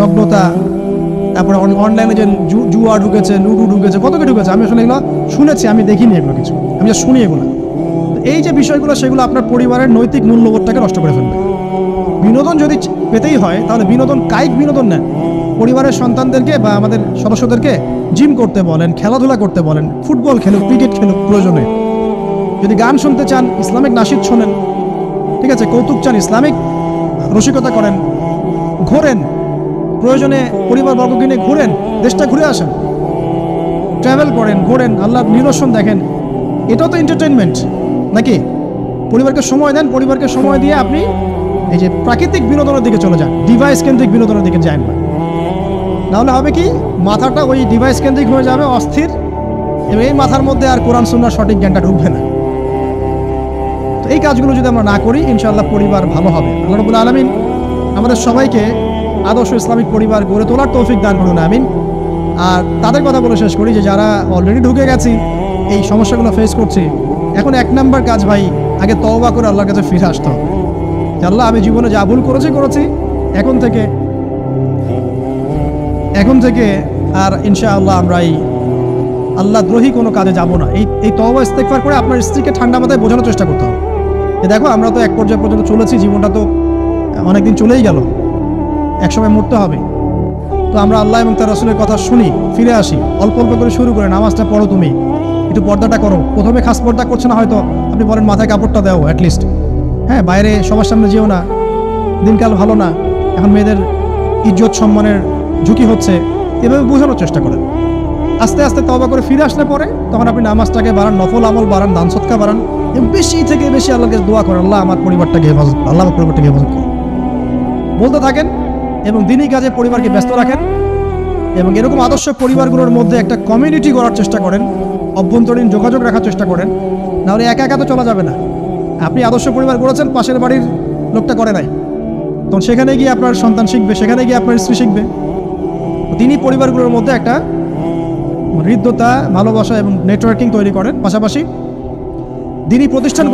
নগ্নতা, তারপরে অনলাইনে যে জুয়া ঢুকেছে, লুডু ঢুকেছে, কত কি ঢুকেছে, আমি আসলে এগুলো শুনেছি, আমি দেখিনি এগুলো কিছু, আমি যা শুনি এগুলো। এই যে বিষয়গুলো, সেগুলো আপনার পরিবারের নৈতিক মূল্যবোধটাকে নষ্ট করে ফেলবে। বিনোদন যদি পেতেই হয় তাহলে বিনোদন, কায়িক বিনোদন নেন। পরিবারের সন্তানদেরকে বা আমাদের সদস্যদেরকে জিম করতে বলেন, খেলাধুলা করতে বলেন, ফুটবল খেলুক, ক্রিকেট খেলুক প্রয়োজনে। যদি গান শুনতে চান, ইসলামিক নাশিদ শোনেন, ঠিক আছে, কৌতুক চান, ইসলামিক রসিকতা করেন, ঘোরেন, প্রয়োজনে পরিবারবর্গকে নিয়ে ঘুরেন, দেশটা ঘুরে আসেন, ট্রাভেল করেন, ঘোরেন, আল্লাহর নিদর্শন দেখেন, এটাও তো এন্টারটেনমেন্ট নাকি? পরিবারকে সময় দেন, পরিবারকে সময় দিয়ে আপনি এই যে প্রাকৃতিক বিনোদনের দিকে চলে যান, ডিভাইস কেন্দ্রিক বিনোদনের দিকে যান না। নাহলে হবে কি, মাথাটা ওই ডিভাইস কেন্দ্রিক হয়ে যাবে, অস্থির, এবং এই মাথার মধ্যে আর কোরআন সুন্নাহর সঠিক জ্ঞানটা ঢুকবে না। তো এই কাজগুলো যদি আমরা না করি, ইনশাআল্লাহ পরিবার ভালো হবে। আল্লাহ রাব্বুল আলামিন আমাদের সবাইকে আদর্শ ইসলামিক পরিবার গড়ে তোলার তৌফিক দান করুন, আমিন। আর তাদের কথা বলে শেষ করি যে যারা অলরেডি ঢুকে গেছি, এই সমস্যাগুলো ফেস করছি, এখন 1 নাম্বার কাজ ভাই, আগে তওবা করে আল্লাহর কাছে ফিরে আসতে হবে। যে আল্লাহ, আমি জীবনে যা ভুল করেছি, এখন থেকে আর ইনশাআল্লাহ আমরা এই আল্লাহ দ্রোহী কোনো কাজে যাব না। এই তওবা ইস্তেগফার করে আপনার স্ত্রীকে ঠান্ডা মাথায় বোঝানোর চেষ্টা করতে হবে যে দেখো, আমরা তো এক পর্যায়ে পর্যন্ত চলেছি, জীবনটা তো অনেকদিন চলেই গেল, একসময় মরতে হবে। তো আমরা আল্লাহ এবং তার রাসূলের কথা শুনি, ফিরে আসি, অল্প অল্প করে শুরু করে নামাজটা পড়ো, তুমি একটু পর্দাটা করো। প্রথমে খাস পর্দা করছে না হয়তো, আপনি বলেন মাথায় কাপড়টা দাও অ্যাটলিস্ট, হ্যাঁ, বাইরে সবার সামনে যেও না, দিনকাল ভালো না, এখন মেয়েদের ইজ্জত সম্মানের ঝুঁকি হচ্ছে, এভাবে বোঝানোর চেষ্টা করেন। আস্তে আস্তে তওবা করে ফিরে আসলে পরে তখন আপনি নামাজটাকে বাড়ান, নফল আমল বাড়ান, দান সদকা বাড়ান, এবং বেশি থেকে বেশি আল্লাহকে দোয়া করেন, আল্লাহ আমার পরিবারটাকে হেফাজত করুন, আল্লাহ আমার পরিবারটাকে হেফাজত করুন, বলতে থাকেন। এবং দিনই কাজে পরিবারকে ব্যস্ত রাখেন, এবং এরকম আদর্শ পরিবারগুলোর মধ্যে একটা কমিউনিটি গড়ার চেষ্টা করেন, অভ্যন্তরীণ যোগাযোগ রাখার চেষ্টা করেন। নাহলে একা একা তো চলা যাবে না। আপনি আদর্শ পরিবার গড়েছেন, পাশের বাড়ির লোকটা করে নাই, তখন সেখানে গিয়ে আপনার সন্তান শিখবে, সেখানে গিয়ে আপনার স্ত্রী শিখবে। তিনি পরিবারগুলোর মধ্যে একটা হৃদ্যতা, ভালোবাসা এবং নেটওয়ার্কিং তৈরি করেন। পাশাপাশি দিনই প্রতিষ্ঠান